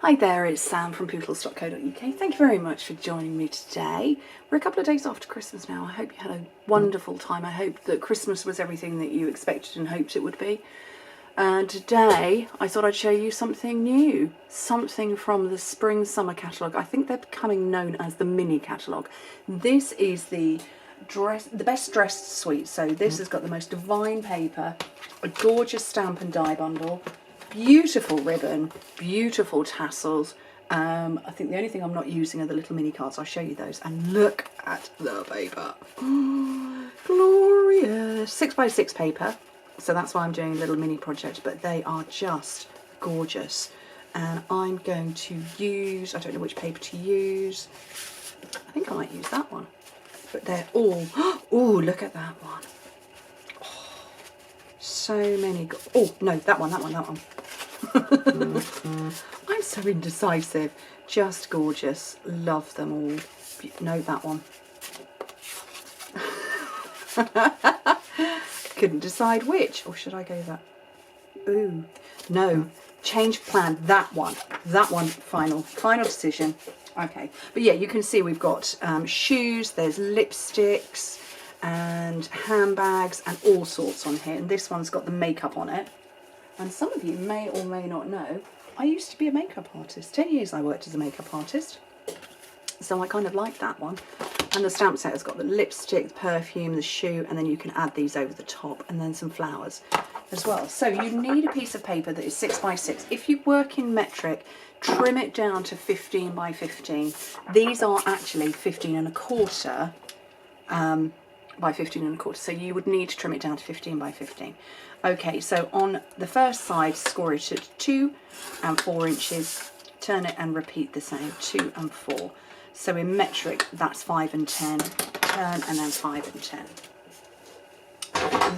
Hi there, it's Sam from Pootles.co.uk. Thank you very much for joining me today. We're a couple of days after Christmas now. I hope you had a wonderful time. I hope that Christmas was everything that you expected and hoped it would be. Today, I thought I'd show you something new, something from the Spring Summer catalogue. I think they're becoming known as the mini catalogue. This is the best dressed suite. So this has got the most divine paper, a gorgeous stamp and die bundle, beautiful ribbon, beautiful tassels. I think the only thing I'm not using are the little mini cards. I'll show you those. And look at the paper. Oh, glorious. 6x6 paper. So that's why I'm doing a little mini project, but they are just gorgeous. And I'm going to use, I don't know which paper to use. I think I might use that one. But they're all, oh, look at that one. Oh, so many, oh, no, that one. I'm so indecisive. Just gorgeous. Love them all. No, that one. Couldn't decide which. Or should I go that? Ooh. No. Change plan. That one. Final decision. Okay. But yeah, you can see we've got shoes. There's lipsticks and handbags and all sorts on here. And this one's got the makeup on it. And some of you may or may not know, I used to be a makeup artist. 10 years I worked as a makeup artist. So I kind of like that one. And the stamp set has got the lipstick, the perfume, the shoe, and then you can add these over the top and then some flowers as well. So you need a piece of paper that is 6x6. If you work in metric, trim it down to 15 by 15. These are actually 15 and a quarter by 15 and a quarter. So you would need to trim it down to 15 by 15. Okay, so on the first side, score it at 2 and 4 inches, turn it and repeat the same, 2 and 4. So in metric, that's 5 and 10, turn and then 5 and 10.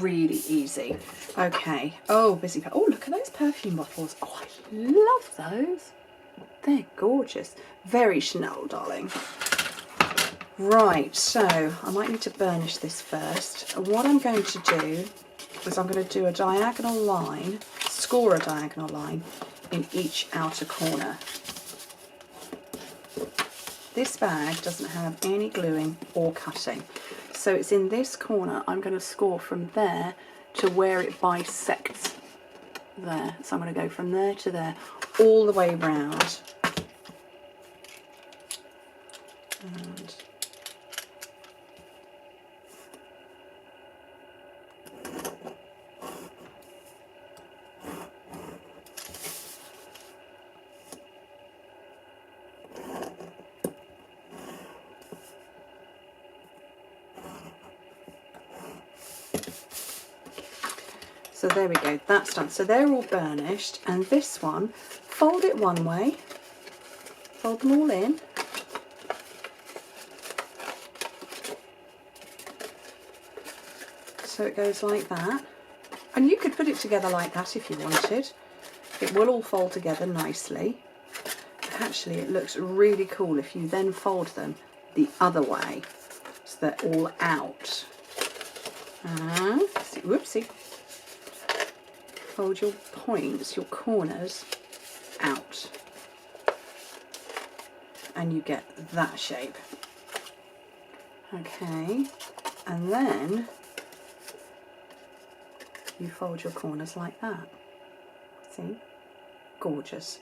Really easy. Okay, oh, oh, look at those perfume bottles. Oh, I love those. They're gorgeous. Very Chanel, darling. Right, so I might need to burnish this first. What I'm going to do is I'm going to do a diagonal line, score a diagonal line in each outer corner. This bag doesn't have any gluing or cutting, so it's in this corner. I'm going to score from there to where it bisects there. So I'm going to go from there to there, all the way round. And so there we go, that's done. So they're all burnished, and this one, fold it one way, fold them all in, so it goes like that. And you could put it together like that if you wanted. It will all fold together nicely. Actually, it looks really cool if you then fold them the other way, so they're all out. Whoopsie. Fold your points, your corners out, and you get that shape. Okay, and then you fold your corners like that. See? Gorgeous.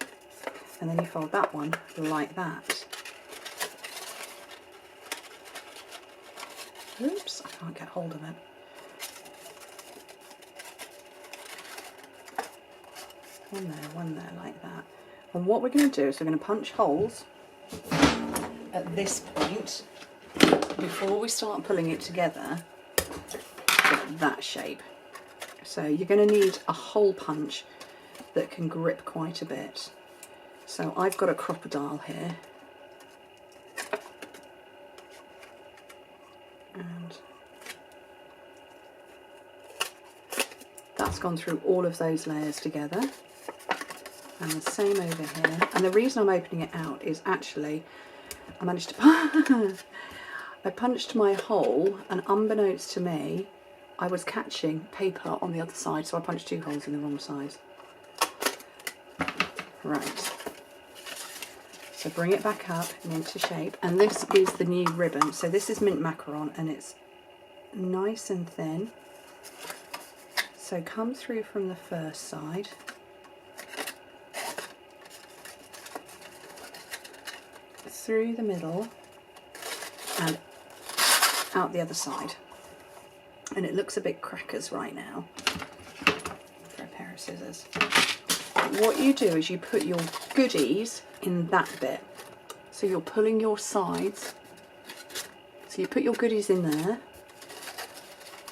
And then you fold that one like that. Oops, I can't get hold of it. One there like that. And what we're going to do is we're going to punch holes at this point before we start pulling it together to get that shape. So you're going to need a hole punch that can grip quite a bit. So I've got a crocodile here. And that's gone through all of those layers together. And the same over here. And the reason I'm opening it out is actually I managed to I punched my hole, and unbeknownst to me I was catching paper on the other side, so I punched 2 holes in the wrong size. Right, So bring it back up and into shape. And this is the new ribbon. So this is mint macaron and it's nice and thin. So come through from the first side. Through the middle and out the other side. And it looks a bit crackers right now. For a pair of scissors. What you do is you put your goodies in that bit. So you're pulling your sides. So you put your goodies in there.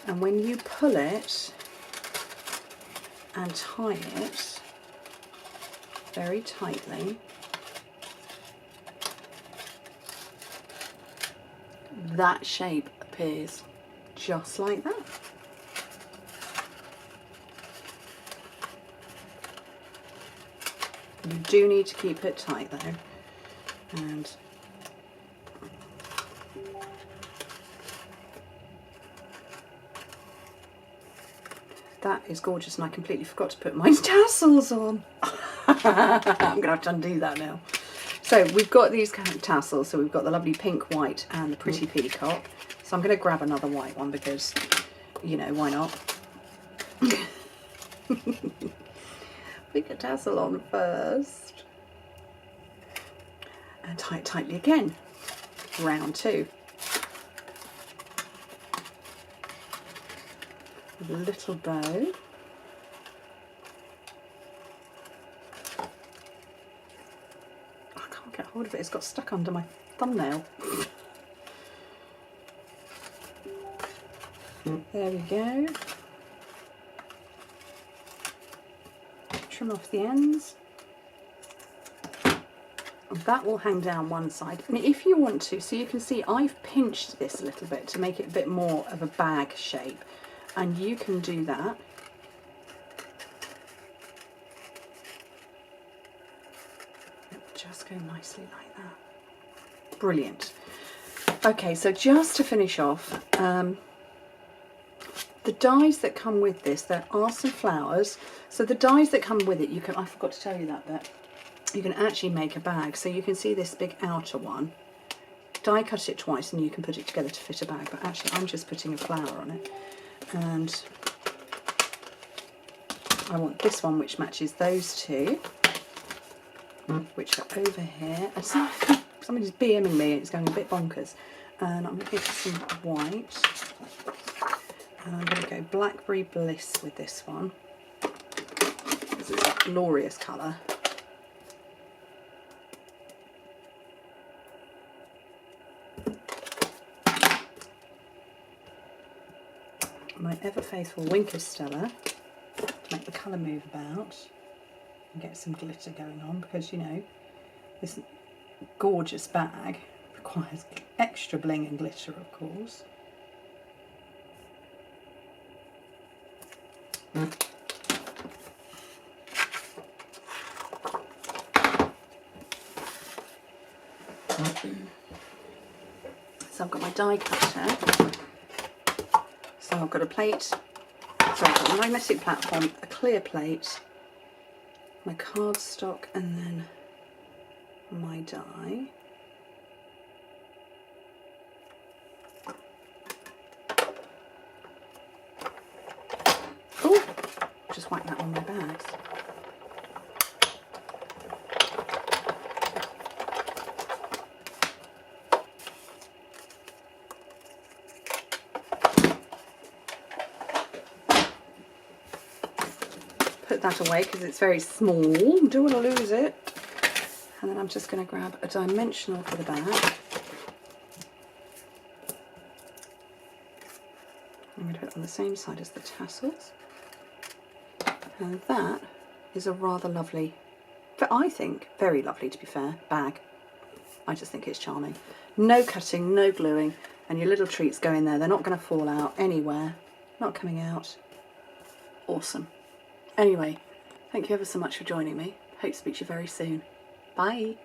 And when you pull it and tie it very tightly, that shape appears just like that. You do need to keep it tight though, and that is gorgeous, and I completely forgot to put my tassels on. I'm gonna have to undo that now. So we've got these kind of tassels, so we've got the lovely pink, white and the pretty peacock. So I'm going to grab another white one because, you know, why not? Put a tassel on first. And tie it tightly again. Round 2. With a little bow. Get hold of it, it's got stuck under my thumbnail. There we go. Trim off the ends. That will hang down one side. And if you want to, so you can see I've pinched this a little bit to make it a bit more of a bag shape. And you can do that. Just go nicely like that. Brilliant. Okay, so just to finish off, the dies that come with this, there are some flowers. So the dies that come with it, you can, I forgot to tell you that bit, you can actually make a bag. So you can see this big outer one. Die cut it twice and you can put it together to fit a bag, but actually I'm just putting a flower on it. And I want this one which matches those two, which are over here. And somebody's BMing me, it's going a bit bonkers. And I'm going to give some white. And I'm going to go Blackberry Bliss with this one. This is a glorious colour. My ever faithful Wink of Stella to make the colour move about and get some glitter going on, because you know this gorgeous bag requires extra bling and glitter, of course. So I've got my die cutter. So I've got a plate, so I've got a magnetic platform, a clear plate, my cardstock, and then my die. Oh, just whack that on my bags. Put that away because it's very small. Don't want to lose it. And then I'm just going to grab a dimensional for the bag. I'm going to put it on the same side as the tassels. And that is a rather lovely, but I think very lovely to be fair, bag. I just think it's charming. No cutting, no gluing, and your little treats go in there. They're not going to fall out anywhere. Not coming out. Awesome. Anyway, thank you ever so much for joining me. Hope to speak to you very soon. Bye.